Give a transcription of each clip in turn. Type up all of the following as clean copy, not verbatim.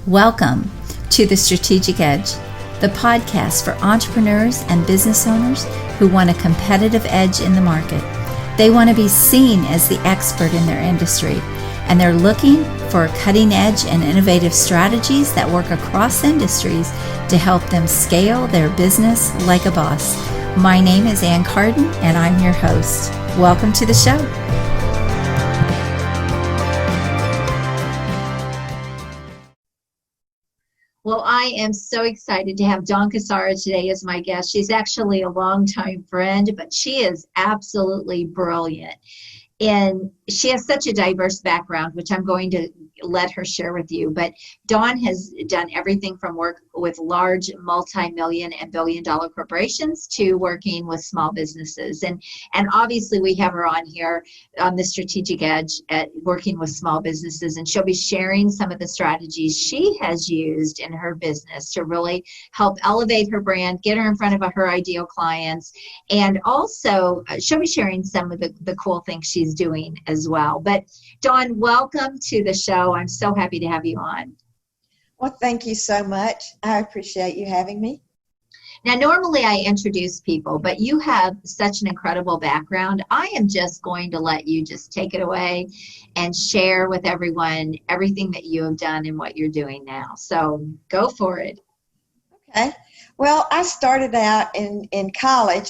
Welcome to The Strategic Edge, the podcast for entrepreneurs and business owners who want a competitive edge in the market. They want to be seen as the expert in their industry, and they're looking for cutting edge and innovative strategies that work across industries to help them scale their business like a boss. My name is Ann Carden, and I'm your host. Welcome to the show. Well, I am so excited to have Dawn Cassara today as my guest. She's actually a longtime friend, but she is absolutely brilliant. And she has such a diverse background, which I'm going to let her share with you. But Dawn has done everything from work with large multi-million and billion-dollar corporations to working with small businesses. And obviously we have her on here on the Strategic Edge at working with small businesses. And she'll be sharing some of the strategies she has used in her business to really help elevate her brand, get her in front of her ideal clients. And also she'll be sharing some of the cool things she's doing as well. But Dawn, welcome to the show. I'm so happy to have you on. Well, thank you so much. I appreciate you having me. Now, normally I introduce people, but you have such an incredible background. I am just going to let you just take it away and share with everyone everything that you have done and what you're doing now. So go for it. Okay. Well, I started out in college,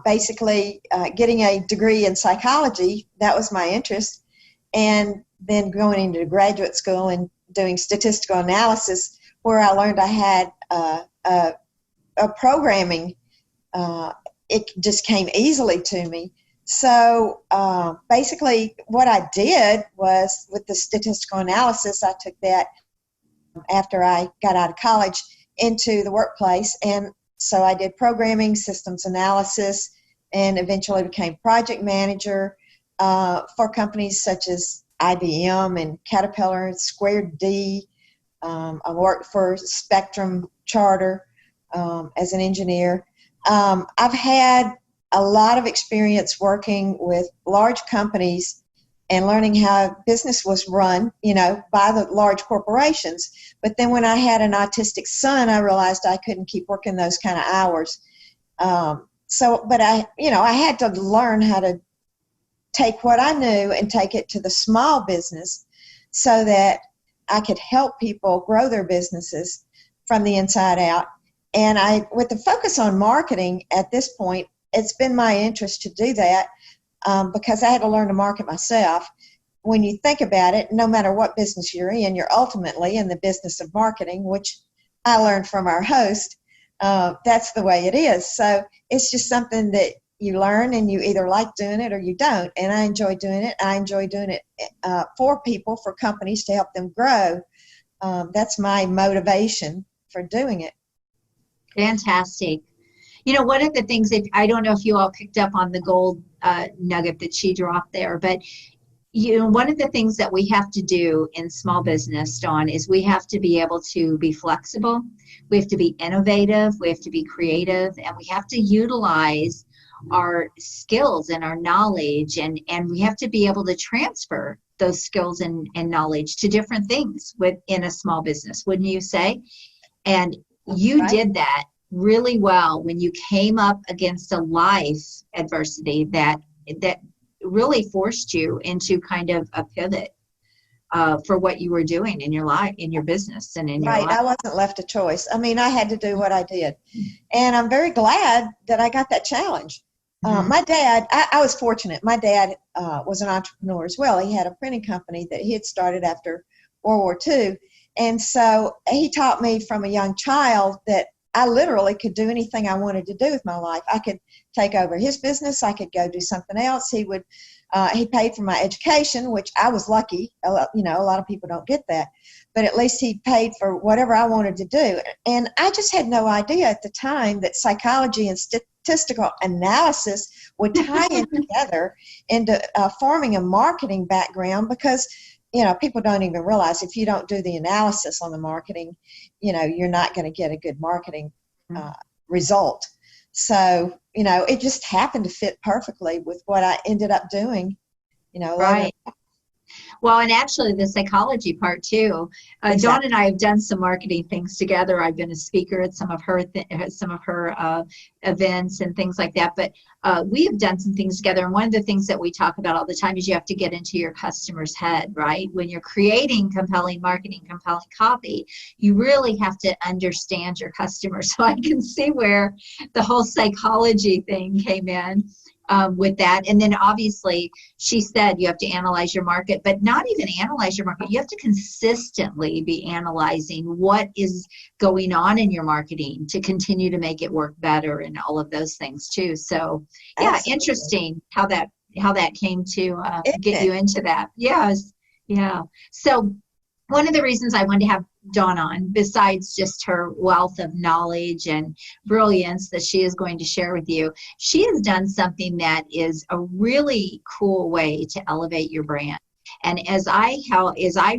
basically getting a degree in psychology. That was my interest. And then going into graduate school and doing statistical analysis, where I learned I had a programming. It just came easily to me. So basically what I did was, with the statistical analysis, I took that after I got out of college into the workplace. And so I did programming, systems analysis, and eventually became project manager for companies such as IBM and Caterpillar and Squared D. I worked for Spectrum Charter as an engineer. I've had a lot of experience working with large companies and learning how business was run, by the large corporations. But then when I had an autistic son, I realized I couldn't keep working those kind of hours. But I had to learn how to take what I knew and take it to the small business so that I could help people grow their businesses from the inside out. And with the focus on marketing at this point, it's been my interest to do that because I had to learn to market myself. When you think about it, no matter what business you're in, you're ultimately in the business of marketing, which I learned from our host. That's the way it is. So it's just something that you learn, and you either like doing it or you don't. And I enjoy doing it. I enjoy doing it for people, for companies, to help them grow. That's my motivation for doing it. Fantastic. One of the things that I don't know if you all picked up on the gold nugget that she dropped there, but one of the things that we have to do in small business, Dawn, is we have to be able to be flexible. We have to be innovative. We have to be creative, and we have to utilize our skills and our knowledge, and we have to be able to transfer those skills and knowledge to different things within a small business, wouldn't you say? And you Right. did that really well when you came up against a life adversity that really forced you into kind of a pivot for what you were doing in your life, in your business, and in your life. I wasn't left a choice. I mean, I had to do what I did. And I'm very glad that I got that challenge. My dad, I was fortunate. My dad was an entrepreneur as well. He had a printing company that he had started after World War II. And so he taught me from a young child that I literally could do anything I wanted to do with my life. I could take over his business. I could go do something else. He paid for my education, which I was lucky. A lot of people don't get that. But at least he paid for whatever I wanted to do. And I just had no idea at the time that psychology and statistical analysis would tie in together into forming a marketing background, because people don't even realize if you don't do the analysis on the marketing, you're not going to get a good marketing result. So, it just happened to fit perfectly with what I ended up doing, Right. Well, and actually the psychology part too. Dawn Exactly. and I have done some marketing things together. I've been a speaker at some of her events and things like that. But we have done some things together. And one of the things that we talk about all the time is you have to get into your customer's head, right? When you're creating compelling marketing, compelling copy, you really have to understand your customer. So I can see where the whole psychology thing came in. With that. And then obviously she said you have to analyze your market, but not even analyze your market. You have to consistently be analyzing what is going on in your marketing to continue to make it work better and all of those things too. So yeah, Absolutely. interesting how that came to Isn't get it? you into that. Yes. Yeah. So one of the reasons I wanted to have Dawn on, besides just her wealth of knowledge and brilliance that she is going to share with you, she has done something that is a really cool way to elevate your brand. And as I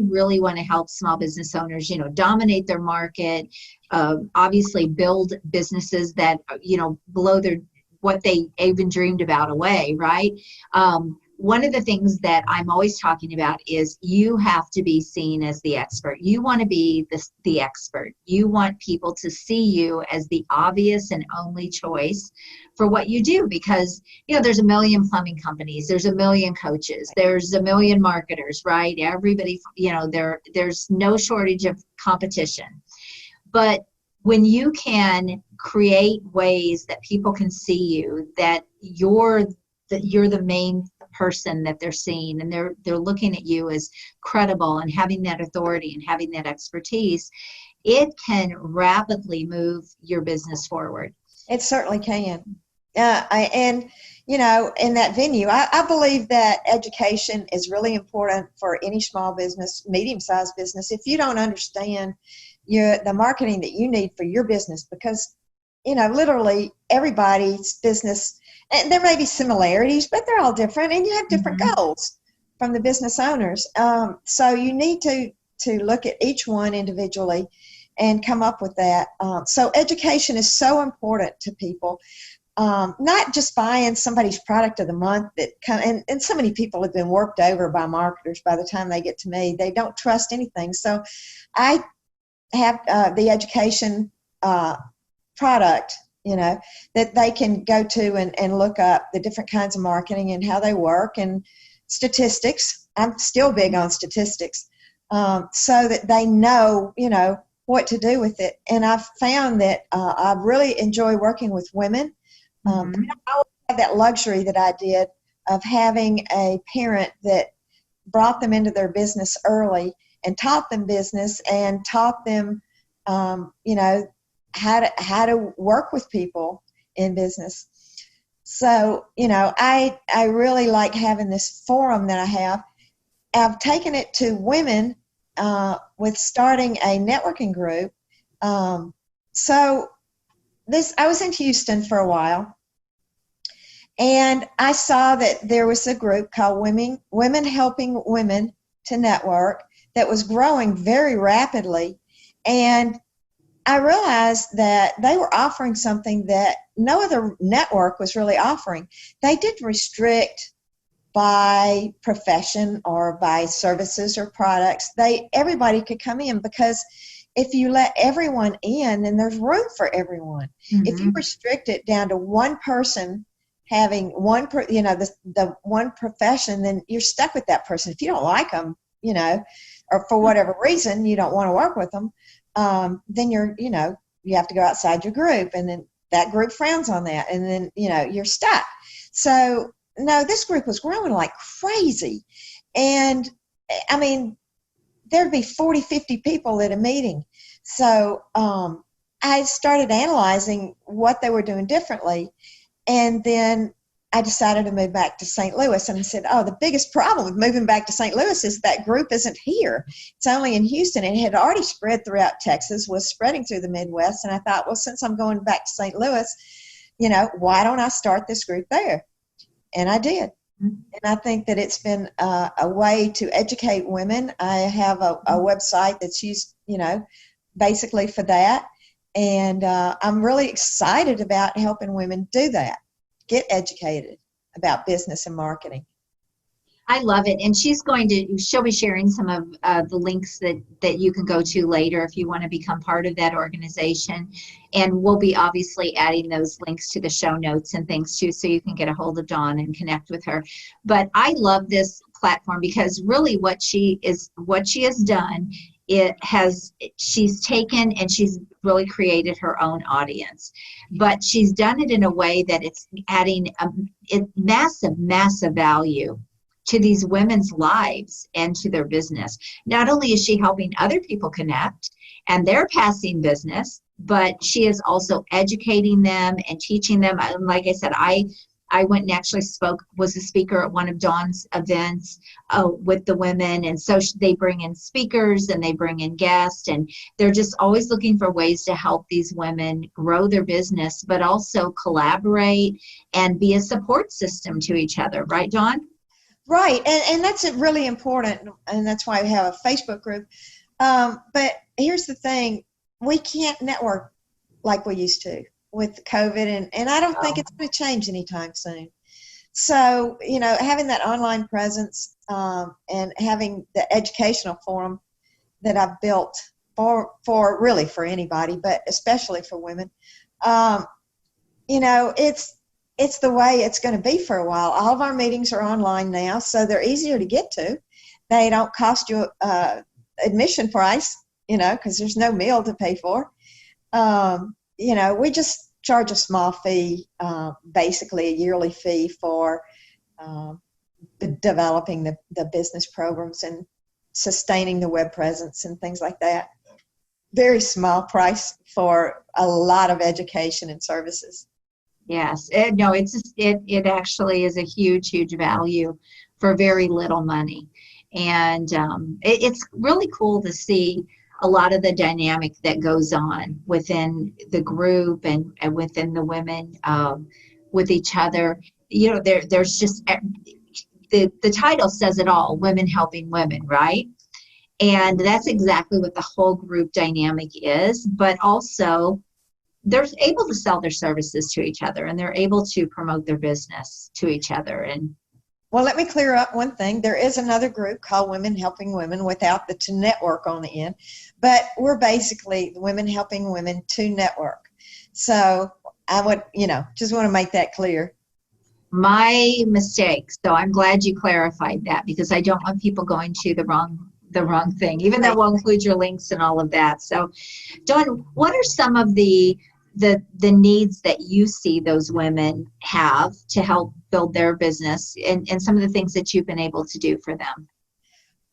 really want to help small business owners, dominate their market, obviously build businesses that, blow their what they even dreamed about away, right? One of the things that I'm always talking about is you have to be seen as the expert. You want to be the expert. You want people to see you as the obvious and only choice for what you do because, there's a million plumbing companies, there's a million coaches, there's a million marketers, right? Everybody, there's no shortage of competition. But when you can create ways that people can see you, that you're the main person that they're seeing, and they're looking at you as credible and having that authority and having that expertise, it can rapidly move your business forward. It certainly can. And, in that venue, I believe that education is really important for any small business, medium-sized business. If you don't understand the marketing that you need for your business, because, literally everybody's business, and there may be similarities, but they're all different, and you have different Mhm. goals from the business owners. So you need to look at each one individually and come up with that. So education is so important to people. Not just buying somebody's product of the month and so many people have been worked over by marketers by the time they get to me. They don't trust anything. So I have the education product, that they can go to and look up the different kinds of marketing and how they work and statistics. I'm still big on statistics, so that they know, what to do with it. And I've found that I really enjoy working with women. They Mhm. don't always have that luxury that I did of having a parent that brought them into their business early and taught them business and taught them, how to work with people in business. So, I really like having this forum that I have. I've taken it to women with starting a networking group. So I was in Houston for a while, and I saw that there was a group called Women Helping Women to Network that was growing very rapidly. And I realized that they were offering something that no other network was really offering. They didn't restrict by profession or by services or products. Everybody could come in, because if you let everyone in, then there's room for everyone. If you Mhm. restrict it down to one person having the one profession, then you're stuck with that person. If you don't like them, or for whatever reason you don't want to work with them, then you have to go outside your group, and then that group frowns on that, and then you're stuck. So no, this group was growing like crazy, and I mean, there'd be 40, 50 people at a meeting. So I started analyzing what they were doing differently, and then I decided to move back to St. Louis. And I said, oh, the biggest problem with moving back to St. Louis is that group isn't here. It's only in Houston. It had already spread throughout Texas, was spreading through the Midwest. And I thought, well, since I'm going back to St. Louis, why don't I start this group there? And I did. And I think that it's been a way to educate women. I have a website that's used, basically for that. And I'm really excited about helping women do that, get educated about business and marketing. I love it. And she'll be sharing some of the links that you can go to later if you want to become part of that organization. And we'll be obviously adding those links to the show notes and things too, so you can get a hold of Dawn and connect with her. But I love this platform because really what she has done, she's taken and she's really created her own audience, but she's done it in a way that it's adding massive value to these women's lives and to their business. Not only is she helping other people connect and they're passing business, but she is also educating them and teaching them. Like I said, I went and actually was a speaker at one of Dawn's events with the women. And so they bring in speakers and they bring in guests, and they're just always looking for ways to help these women grow their business, but also collaborate and be a support system to each other. Right, Dawn? Right, and that's really important, and that's why we have a Facebook group. But here's the thing, we can't network like we used to with COVID, and I don't think it's going to change anytime soon. So, having that online presence and having the educational forum that I've built for really for anybody, but especially for women, it's the way it's going to be for a while. All of our meetings are online now, so they're easier to get to. They don't cost you admission price, because there's no meal to pay for. We just charge a small fee, basically a yearly fee for developing the business programs and sustaining the web presence and things like that. Very small price for a lot of education and services. Yes, it actually is a huge value for very little money. And it's really cool to see a lot of the dynamic that goes on within the group and within the women with each other. There's just, the title says it all, women helping women, right? And that's exactly what the whole group dynamic is, but also they're able to sell their services to each other, and they're able to promote their business to each other. And well, let me clear up one thing. There is another group called Women Helping Women without the to network on the end, but we're basically Women Helping Women to network. So I would, just want to make that clear. My mistake. So I'm glad you clarified that, because I don't want people going to the wrong thing, even though we'll include your links and all of that. So Dawn, what are some of the needs that you see those women have to help build their business, and some of the things that you've been able to do for them?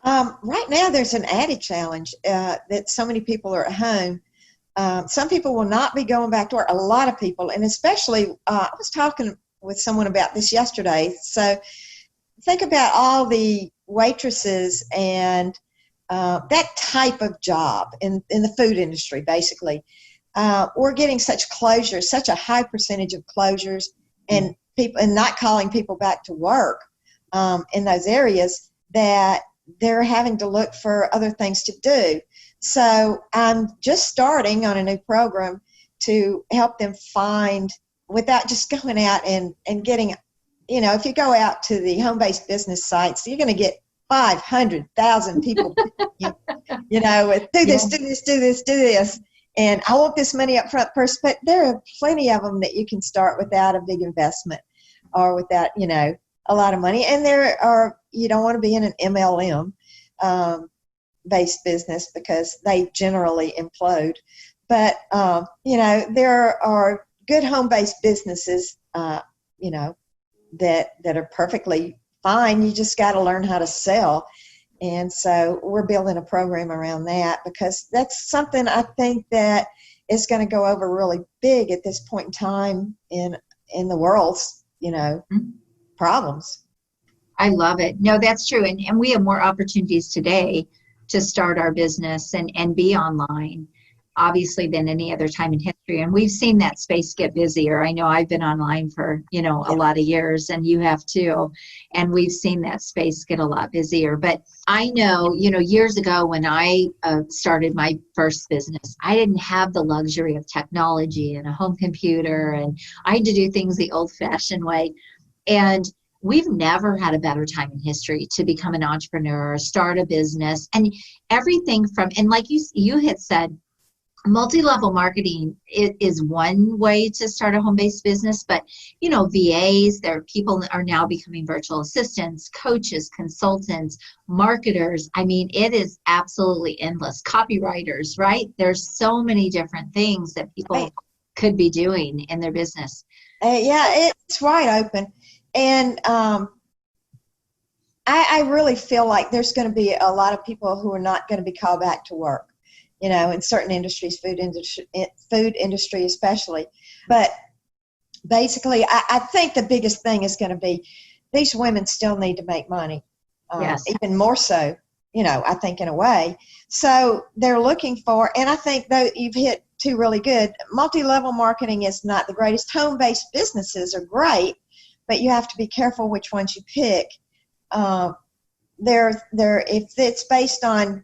Right now, there's an added challenge that so many people are at home. Some people will not be going back to work, a lot of people, and especially, I was talking with someone about this yesterday. So think about all the waitresses and that type of job in the food industry, basically. We're getting such closures, such a high percentage of closures, and not calling people back to work in those areas, that they're having to look for other things to do. So I'm just starting on a new program to help them find, without just going out and getting, if you go out to the home-based business sites, you're going to get 500,000 people, with do this. And I want this money up front first, but there are plenty of them that you can start without a big investment or without, a lot of money. And you don't want to be in an MLM based business, because they generally implode. But, there are good home-based businesses, that are perfectly fine. You just got to learn how to sell. And so we're building a program around that, because that's something I think that is going to go over really big at this point in time in the world's, problems. I love it. No, that's true. And we have more opportunities today to start our business and be online, obviously, than any other time in history. And we've seen that space get busier. I know I've been online for, a lot of years, and you have too. And we've seen that space get a lot busier. But I know, years ago when I started my first business, I didn't have the luxury of technology and a home computer, and I had to do things the old-fashioned way. And we've never had a better time in history to become an entrepreneur, start a business, and everything from, and like you had said, multi-level marketing is one way to start a home-based business, but VAs, people are now becoming virtual assistants, coaches, consultants, marketers. I mean, it is absolutely endless. Copywriters, right? There's so many different things that people could be doing in their business. Yeah, it's wide open. And I really feel like there's going to be a lot of people who are not going to be called back to work, in certain industries, food industry especially. But basically, I think the biggest thing is going to be these women still need to make money, Yes. even more so, I think in a way. So they're looking for, and I think that you've hit two really good. Multi-level marketing is not the greatest. Home-based businesses are great, but you have to be careful which ones you pick. If it's based on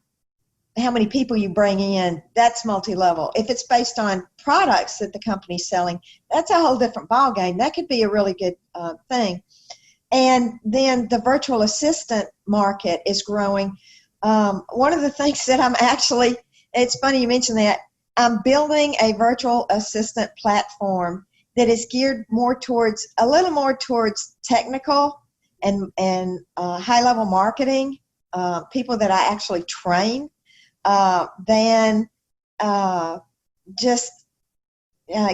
how many people you bring in, that's multi-level. If it's based on products that the company's selling, that's a whole different ballgame. That could be a really good thing. And then the virtual assistant market is growing. One of the things that it's funny you mentioned that, I'm building a virtual assistant platform that is geared a little more towards technical and high-level marketing, people that I actually train, than just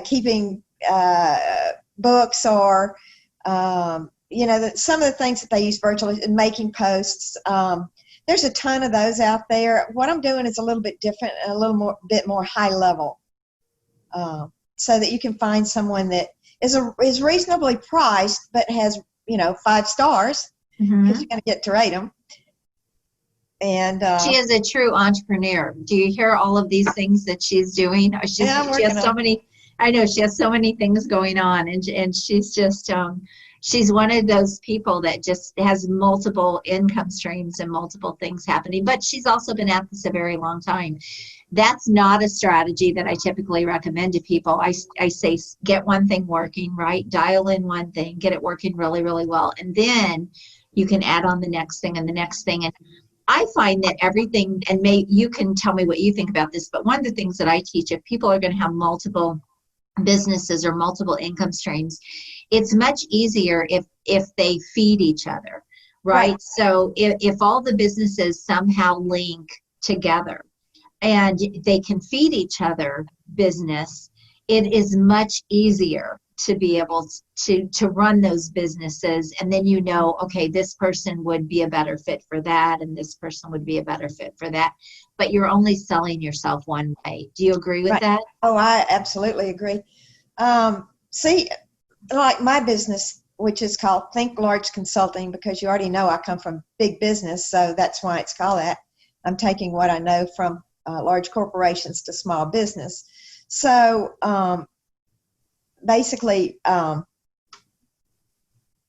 keeping books or, some of the things that they use virtually, and making posts. There's a ton of those out there. What I'm doing is a little bit different and a bit more high level, so that you can find someone that is reasonably priced but has 5 stars, because you're going to get to rate them. And she is a true entrepreneur. Do you hear all of these things that she's doing? She has so many. I know she has so many things going on, and she's just she's one of those people that just has multiple income streams and multiple things happening. But she's also been at this a very long time. That's not a strategy that I typically recommend to people. I say get one thing working, right? Dial in one thing, get it working really, really well, and then you can add on the next thing and the next thing. And I find that everything, and you can tell me what you think about this, but one of the things that I teach, if people are going to have multiple businesses or multiple income streams, it's much easier if they feed each other, right? So if all the businesses somehow link together and they can feed each other business, it is much easier to be able to run those businesses. And then okay, this person would be a better fit for that, and this person would be a better fit for that. But you're only selling yourself one way. Do you agree with that? Oh, I absolutely agree. See, like my business, which is called Think Large Consulting, because you already know I come from big business, so that's why it's called that. I'm taking what I know from large corporations to small business. So basically, I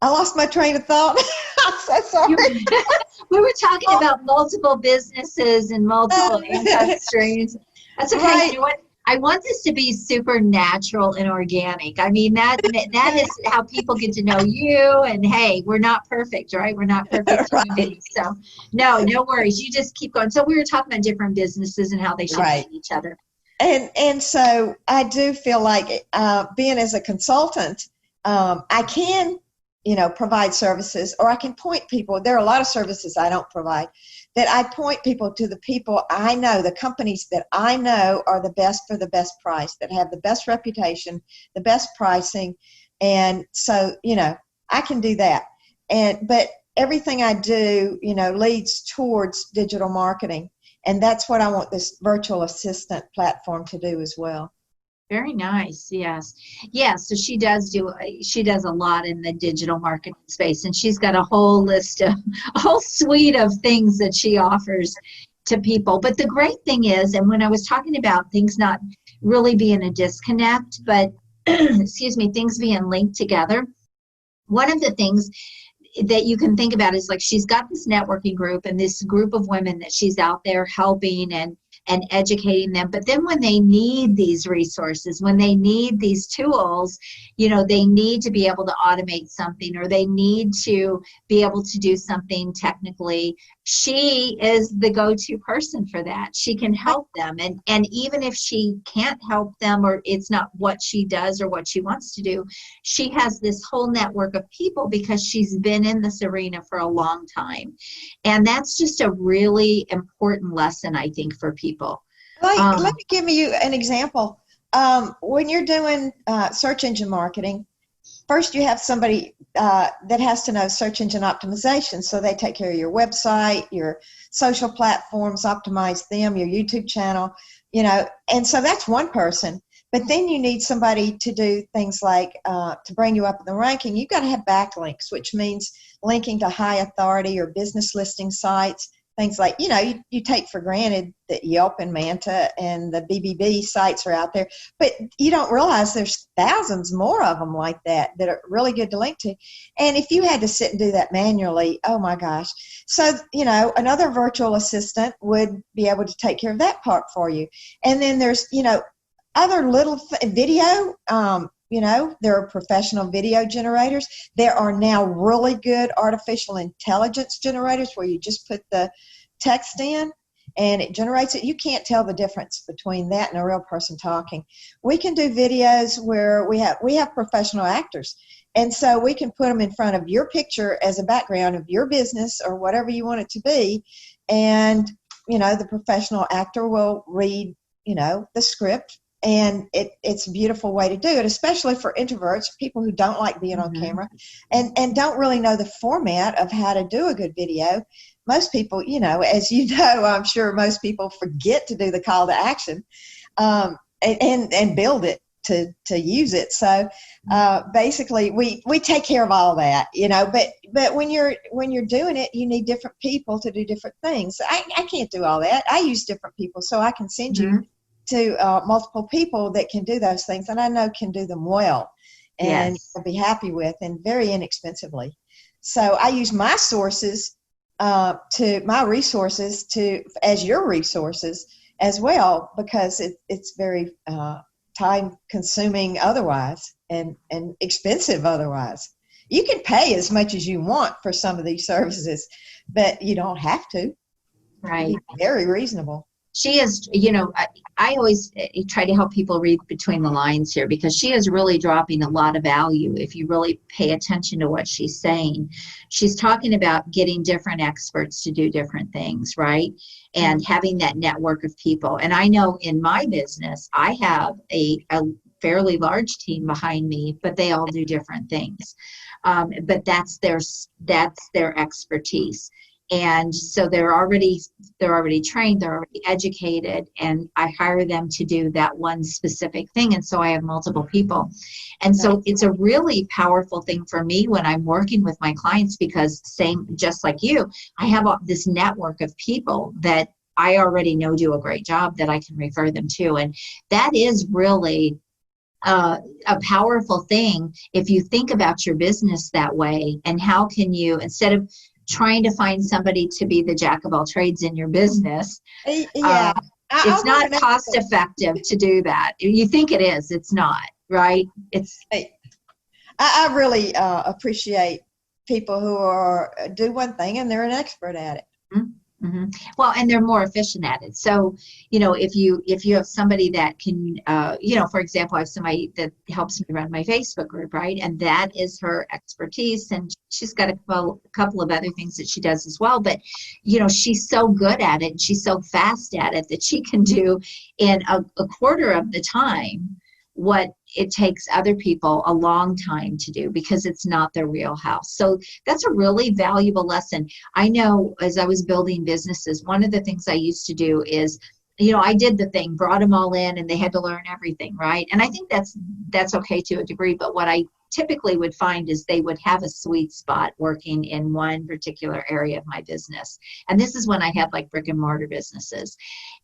lost my train of thought. I'm so sorry. We were talking about multiple businesses and multiple income streams. That's okay. Right. You know what? I want this to be super natural and organic. I mean, that is how people get to know you. And hey, we're not perfect, right? We're not perfect human beings. So no worries. You just keep going. So we were talking about different businesses and how they should meet each other. And so I do feel like being as a consultant, I can, provide services, or I can point people. There are a lot of services I don't provide, that I point people to the people I know, the companies that I know are the best for the best price, that have the best reputation, the best pricing. And so, I can do that. But everything I do, leads towards digital marketing. And that's what I want this virtual assistant platform to do as well. Very nice. Yes. So she does a lot in the digital marketing space, and she's got a whole suite of things that she offers to people. But the great thing is, and when I was talking about things not really being a disconnect, but excuse me, things being linked together, one of the things that you can think about is, like, she's got this networking group and this group of women that she's out there helping, and and educating them. But then when they need these resources, when they need these tools, they need to be able to automate something, or they need to be able to do something technically. She is the go-to person for that. She can help them. And even if she can't help them, or it's not what she does or what she wants to do, she has this whole network of people because she's been in this arena for a long time. And that's just a really important lesson, I think, for people. Let me give you an example. When you're doing search engine marketing, first you have somebody that has to know search engine optimization. So they take care of your website, your social platforms, optimize them, your YouTube channel, and so that's one person. But then you need somebody to do things like to bring you up in the ranking. You've got to have backlinks, which means linking to high authority or business listing sites. Things like, you take for granted that Yelp and Manta and the BBB sites are out there, but you don't realize there's thousands more of them like that are really good to link to. And if you had to sit and do that manually, oh my gosh. So, another virtual assistant would be able to take care of that part for you. And then there's, other little video, there are professional video generators. There are now really good artificial intelligence generators where you just put the text in and it generates it. You can't tell the difference between that and a real person talking. We can do videos where we have professional actors. And so we can put them in front of your picture as a background of your business or whatever you want it to be. And, the professional actor will read, the script. And it's a beautiful way to do it, especially for introverts, people who don't like being on camera and don't really know the format of how to do a good video. Most people, as you know, I'm sure most people forget to do the call to action and build it to use it. So basically, we take care of all that, But when you're doing it, you need different people to do different things. I can't do all that. I use different people, so I can send you to multiple people that can do those things, and I know can do them well and you'll be happy with, and very inexpensively. So I use my resources as your resources as well, because it's very time consuming otherwise and expensive otherwise. You can pay as much as you want for some of these services, but you don't have to. Right. It's very reasonable. She is, I always try to help people read between the lines here, because she is really dropping a lot of value if you really pay attention to what she's saying. She's talking about getting different experts to do different things, right? And having that network of people. And I know in my business, I have a fairly large team behind me, but they all do different things. But that's their expertise. And so they're already trained, they're already educated, and I hire them to do that one specific thing. And so I have multiple people. And so it's a really powerful thing for me when I'm working with my clients, because just like you, I have this network of people that I already know do a great job that I can refer them to. And that is really a powerful thing if you think about your business that way. And how can you, instead of trying to find somebody to be the jack of all trades in your business, it's not cost effective to do that. You think it is, it's not, right? I really appreciate people who do one thing and they're an expert at it. Mm-hmm. Well, and they're more efficient at it. So, if you have somebody that can, for example, I have somebody that helps me run my Facebook group, right? And that is her expertise. And she's got a couple of other things that she does as well. But, she's so good at it and she's so fast at it that she can do in a quarter of the time what it takes other people a long time to do, because it's not their wheelhouse. So that's a really valuable lesson. I know as I was building businesses, one of the things I used to do is, I did the thing, brought them all in and they had to learn everything, right? And I think that's okay to a degree, but what I typically would find is they would have a sweet spot working in one particular area of my business. And this is when I had like brick and mortar businesses.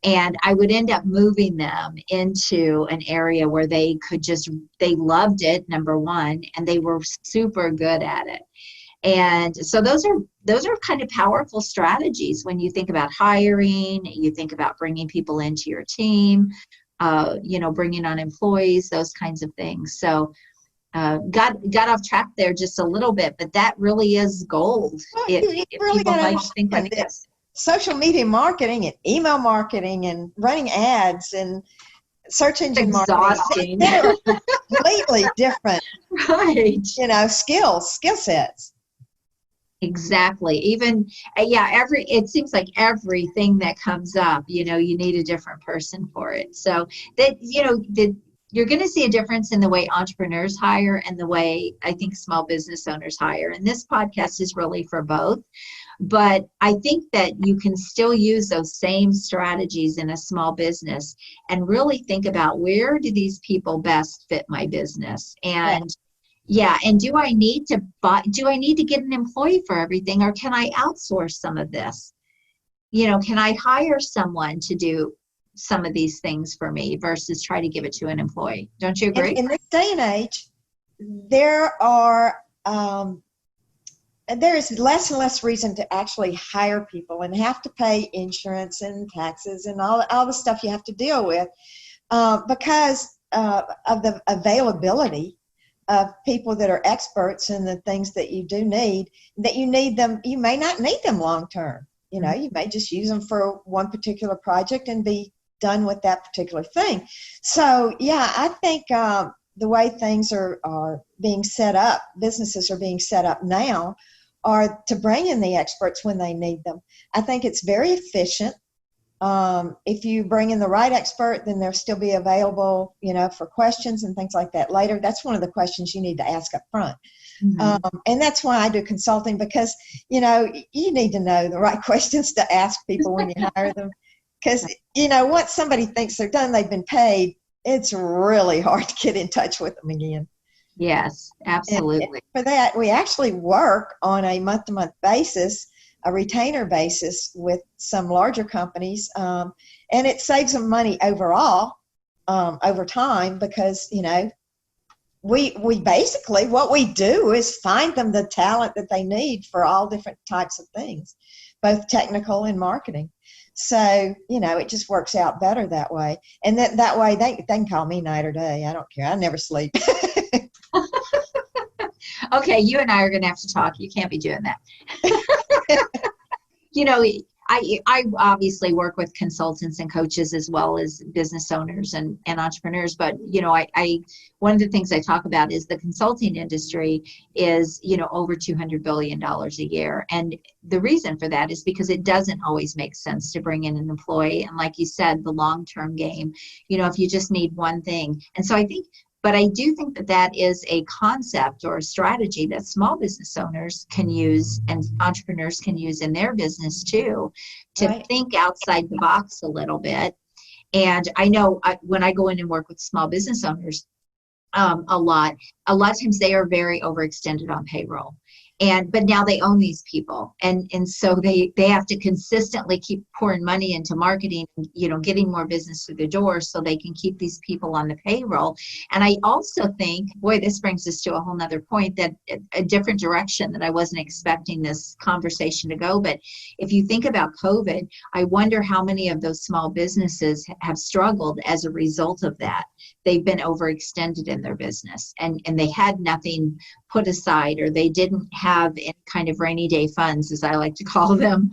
And I would end up moving them into an area where they loved it, number one, and they were super good at it. And so those are kind of powerful strategies when you think about hiring, you think about bringing people into your team, bringing on employees, those kinds of things. So got off track there just a little bit, but that really is gold Well, if you really people got to like to think understand like that this. social media marketing and email marketing and running ads and search engine marketing, Exhausting. they're completely different, Right. skill sets. Exactly. Even, it seems like everything that comes up, you need a different person for it. So you're going to see a difference in the way entrepreneurs hire and the way I think small business owners hire. And this podcast is really for both. But I think that you can still use those same strategies in a small business and really think about, where do these people best fit my business? And and do I need to get an employee for everything, or can I outsource some of this? Can I hire someone to do some of these things for me versus try to give it to an employee? Don't you agree? In this day and age, there is less and less reason to actually hire people and have to pay insurance and taxes and all the stuff you have to deal with because of the availability of people that are experts in the things that you do need, that you need them. You may not need them long term. You may just use them for one particular project and be done with that particular thing. So, I think the way things are being set up, businesses are being set up now, are to bring in the experts when they need them. I think it's very efficient. If you bring in the right expert, then they'll still be available, for questions and things like that later. That's one of the questions you need to ask up front. Mm-hmm. And that's why I do consulting, because, you need to know the right questions to ask people when you hire them. Because, once somebody thinks they're done, they've been paid, it's really hard to get in touch with them again. Yes, absolutely. And for that, we actually work on a month-to-month basis, a retainer basis with some larger companies, and it saves them money overall over time because, we basically, what we do is find them the talent that they need for all different types of things, both technical and marketing. So, it just works out better that way. And that way they can call me night or day. I don't care. I never sleep. Okay, you and I are going to have to talk. You can't be doing that. I obviously work with consultants and coaches as well as business owners and entrepreneurs. But, I one of the things I talk about is the consulting industry is, over $200 billion a year. And the reason for that is because it doesn't always make sense to bring in an employee. And like you said, the long-term game, if you just need one thing. And so but I do think that is a concept or a strategy that small business owners can use and entrepreneurs can use in their business too, to Right. think outside the box a little bit. And I know when I go in and work with small business owners, a lot of times they are very overextended on payroll. But now they own these people. And so they have to consistently keep pouring money into marketing, getting more business through the door so they can keep these people on the payroll. And I also think, boy, this brings us to a whole nother point, that a different direction that I wasn't expecting this conversation to go. But if you think about COVID, I wonder how many of those small businesses have struggled as a result of that. They've been overextended in their business and they had nothing put aside, or they didn't have any kind of rainy day funds, as I like to call them,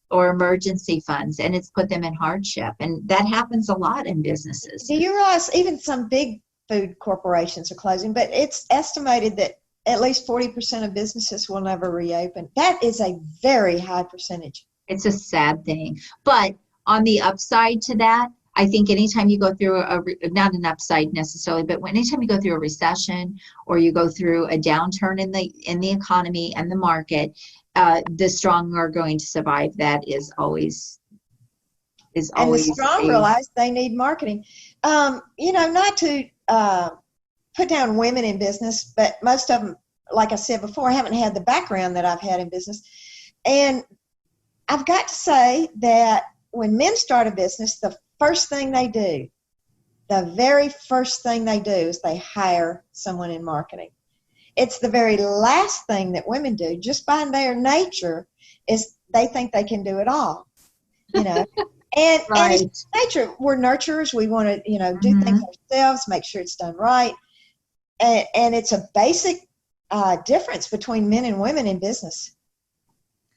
or emergency funds, and it's put them in hardship. And that happens a lot in businesses. Do you realize even some big food corporations are closing, but it's estimated that at least 40% of businesses will never reopen. That is a very high percentage. It's a sad thing. But on the upside to that, I think anytime you go through not an upside necessarily, but anytime you go through a recession or you go through a downturn in the economy and the market, the strong are going to survive. That is always. And the strong realize they need marketing. Not to put down women in business, but most of them, like I said before, haven't had the background that I've had in business. And I've got to say that when men start a business, the very first thing they do is they hire someone in marketing. it's the very last thing that women do, just by their nature, is they think they can do it all, you know. And Right. it's nature. We're nurturers. We want to, you know, do things Mm-hmm. ourselves, make sure it's done right. And it's a basic difference between men and women in business.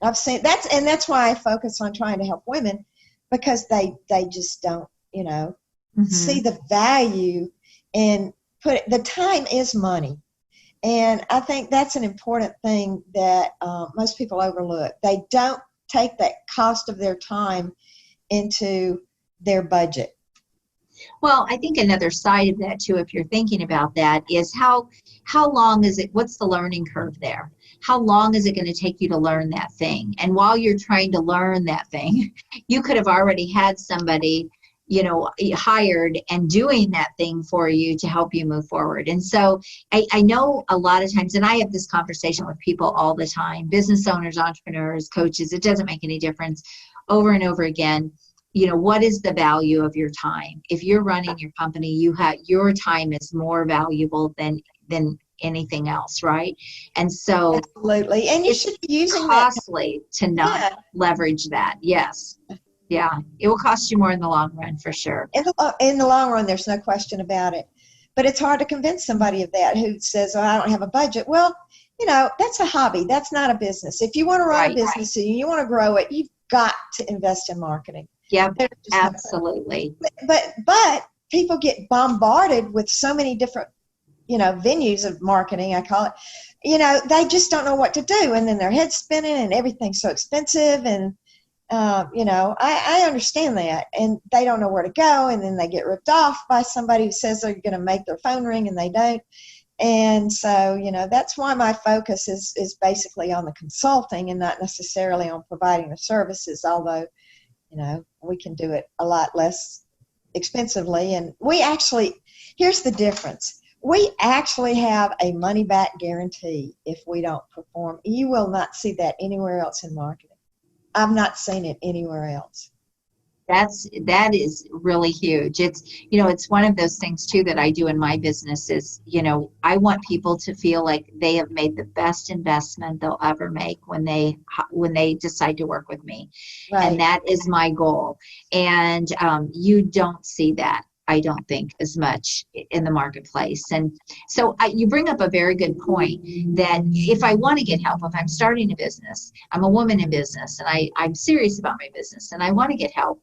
I've seen that's why I focus on trying to help women, because they just don't, you know, Mm-hmm. see the value in the time is money. And I think that's an important thing that most people overlook. They don't take that cost of their time into their budget. Well, I think another side of that too, if you're thinking about that, is how long is it, what's the learning curve there? How long is it going to take you to learn that thing? And while you're trying to learn that thing, you could have already had somebody, you know, hired and doing that thing for you to help you move forward. And so I know a lot of times, and I have this conversation with people all the time, business owners, entrepreneurs, coaches, it doesn't make any difference, over and over again. You know, what is the value of your time? If you're running your company, your time is more valuable than anything else, right? And so Absolutely. And you it's should be using that. costly to not Yeah. leverage that. Yes. Yeah. It will cost you more in the long run for sure. In the long run, there's no question about it. But it's hard to convince somebody of that who says, "Oh, I don't have a budget." Well, you know, that's a hobby. That's not a business. If you want to run Right. a business and you want to grow it, you've got to invest in marketing. Yep. There's just no Absolutely. but people get bombarded with so many different, you know, venues of marketing, I call it. You know, they just don't know what to do, and then their head's spinning and everything's so expensive. And you know, I understand that, and they don't know where to go, and then they get ripped off by somebody who says they're going to make their phone ring and they don't. And so, you know, that's why my focus is basically on the consulting and not necessarily on providing the services, although, you know, we can do it a lot less expensively. And here's the difference. We actually have a money back guarantee if we don't perform. You will not see that anywhere else in marketing. I've not seen it anywhere else. That is really huge. It's, you know, it's one of those things too that I do in my business is, you know, I want people to feel like they have made the best investment they'll ever make when they decide to work with me. Right. And that is my goal. And you don't see that, I don't think, as much in the marketplace. And so you bring up a very good point that if I want to get help, if I'm starting a business, I'm a woman in business, and I'm serious about my business and I want to get help.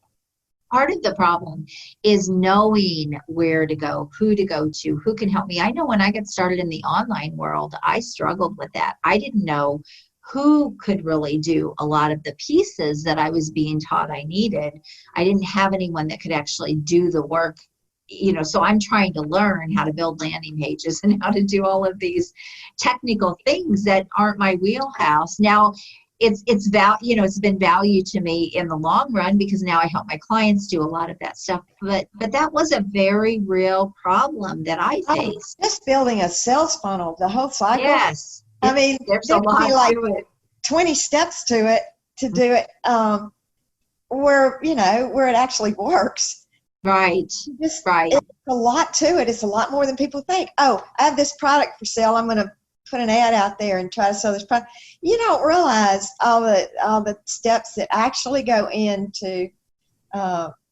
Part of the problem is knowing where to go, who to go to, who can help me. I know when I got started in the online world, I struggled with that. I didn't know who could really do a lot of the pieces that I was being taught I needed. I didn't have anyone that could actually do the work, you know, so I'm trying to learn how to build landing pages and how to do all of these technical things that aren't my wheelhouse. Now, it's been value to me in the long run because now I help my clients do a lot of that stuff. But that was a very real problem that I faced. Just building a sales funnel, the whole cycle. Yes. I mean, there's a lot to it. 20 steps to it to do it, where it actually works. Right. Right. It's a lot to it. It's a lot more than people think. Oh, I have this product for sale. I'm going to put an ad out there and try to sell this product. You don't realize all the steps that actually go into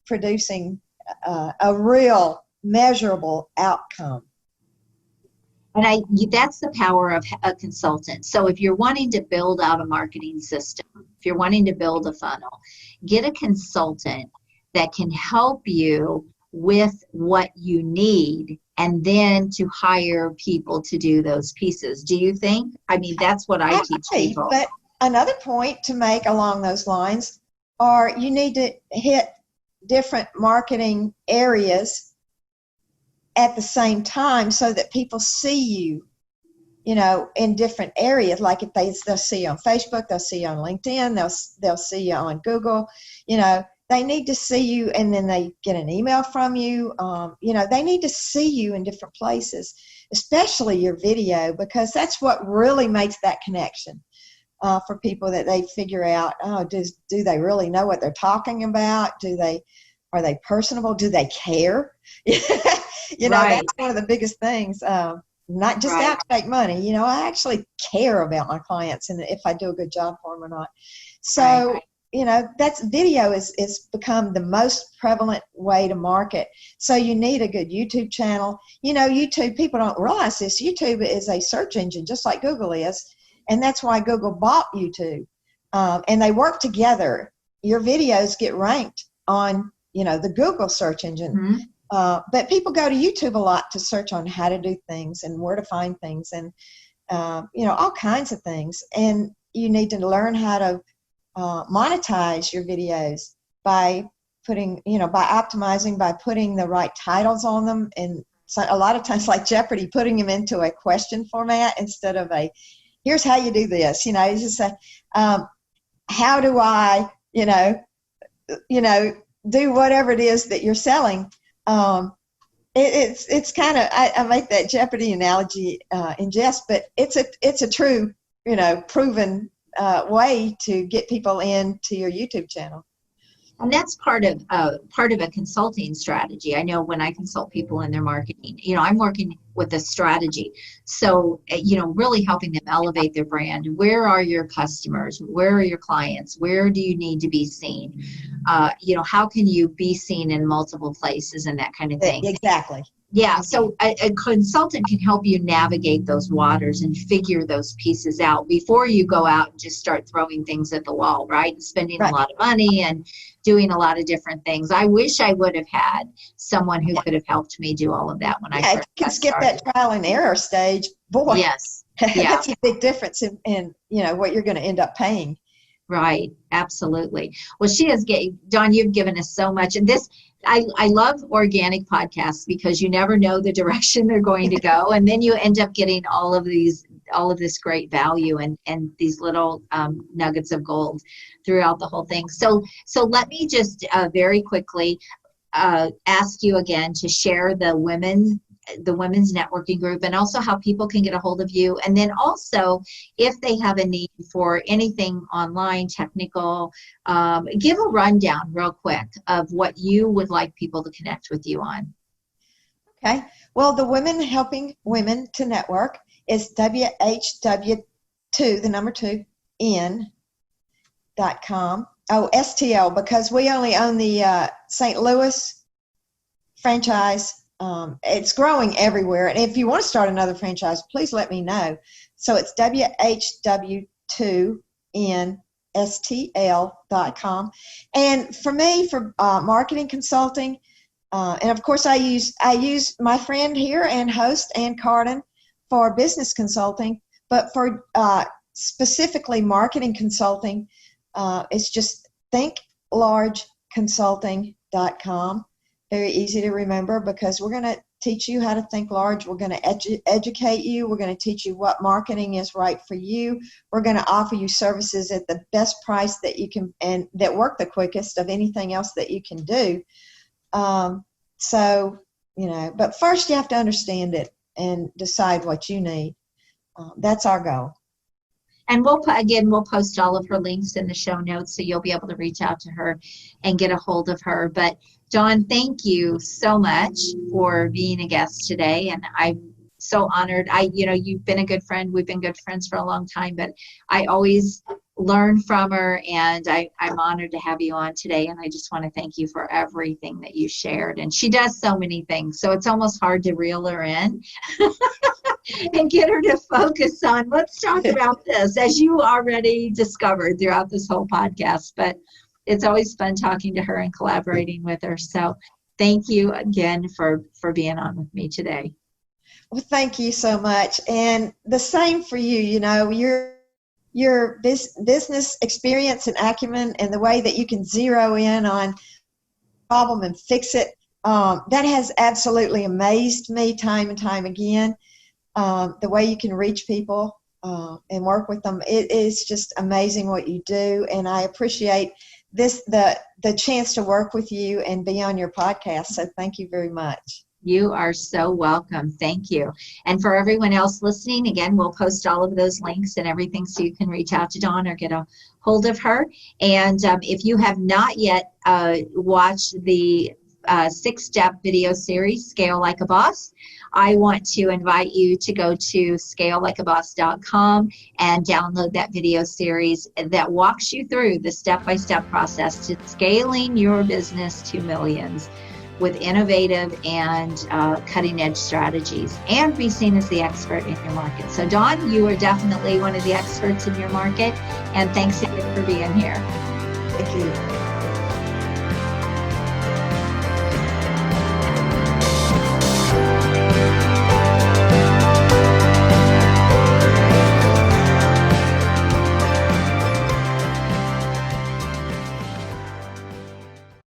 producing a real measurable outcome. And that's the power of a consultant. So if you're wanting to build out a marketing system, if you're wanting to build a funnel, get a consultant that can help you with what you need, and then to hire people to do those pieces. Do you think? I mean, that's what I teach people. But another point to make along those lines are you need to hit different marketing areas at the same time so that people see you, you know, in different areas. Like if they'll see you on Facebook, they'll see you on LinkedIn, they'll see you on Google, you know. They need to see you, and then they get an email from you. You know, they need to see you in different places, especially your video, because that's what really makes that connection for people, that they figure out, oh, do they really know what they're talking about? Are they personable? Do they care? You know, Right. That's one of the biggest things. not just Right. out to make money. You know, I actually care about my clients and if I do a good job for them or not. So, Right. you know, that's video is become the most prevalent way to market. So you need a good YouTube channel. You know, YouTube, people don't realize this. YouTube is a search engine just like Google is. And that's why Google bought YouTube. And they work together. Your videos get ranked on, you know, the Google search engine. Mm-hmm. But people go to YouTube a lot to search on how to do things and where to find things and, you know, all kinds of things. And you need to learn how to monetize your videos by putting, you know, by optimizing, by putting the right titles on them. And so a lot of times, like Jeopardy, putting them into a question format instead of a, here's how you do this. You know, it's just a, how do I, you know, do whatever it is that you're selling. It's kind of, I make that Jeopardy analogy in jest, but it's a true, you know, proven way to get people into your YouTube channel. And that's part of a consulting strategy. I know when I consult people in their marketing, you know, I'm working with a strategy. So, you know, really helping them elevate their brand. Where are your customers? Where are your clients? Where do you need to be seen? You know, how can you be seen in multiple places and that kind of thing? Exactly. Yeah, so a consultant can help you navigate those waters and figure those pieces out before you go out and just start throwing things at the wall, right? And spending a lot of money and doing a lot of different things. I wish I would have had someone who could have helped me do all of that when I first can got skip started. that trial and error stage. Boy, Yes. Yeah. That's a big difference in you know what you're going to end up paying. Right, absolutely. Well, Dawn, you've given us so much. And I love organic podcasts because you never know the direction they're going to go. And then you end up getting all of this great value and these little nuggets of gold throughout the whole thing. So let me just very quickly ask you again to share the women's networking group and also how people can get a hold of you. And then also if they have a need for anything online, technical, give a rundown real quick of what you would like people to connect with you on. Okay. Well, the Women Helping Women to Network is WHW2, the number 2, N.com. Oh, STL, because we only own the St. Louis franchise. It's growing everywhere. And if you want to start another franchise, please let me know. So it's WHW2NSTL.com. And for me, for marketing consulting, and of course I use my friend here and host Ann Carden for business consulting, but for specifically marketing consulting, it's just thinklargeconsulting.com. Very easy to remember because we're going to teach you how to think large. We're going to educate you. We're going to teach you what marketing is right for you. We're going to offer you services at the best price that you can and that work the quickest of anything else that you can do. So, you know, but first you have to understand it and decide what you need. That's our goal. And we'll post all of her links in the show notes so you'll be able to reach out to her and get a hold of her. But Dawn, thank you so much for being a guest today. And I'm so honored. You've been a good friend. We've been good friends for a long time, but I always learn from her, and I'm honored to have you on today. And I just want to thank you for everything that you shared. And she does so many things, so it's almost hard to reel her in and get her to focus on, let's talk about this, as you already discovered throughout this whole podcast. But it's always fun talking to her and collaborating with her. So thank you again for being on with me today. Well, thank you so much. And the same for you. You know, your business experience and acumen and the way that you can zero in on a problem and fix it, that has absolutely amazed me time and time again. The way you can reach people and work with them, it is just amazing what you do. And I appreciate the chance to work with you and be on your podcast. So thank you very much. You are so welcome. Thank you. And for everyone else listening, again, we'll post all of those links and everything so you can reach out to Dawn or get a hold of her. And if you have not yet watched the 6-step video series, Scale Like a Boss. I want to invite you to go to scalelikeaboss.com and download that video series that walks you through the step-by-step process to scaling your business to millions with innovative and cutting-edge strategies, and be seen as the expert in your market. So Dawn, you are definitely one of the experts in your market, and thanks again for being here. Thank you.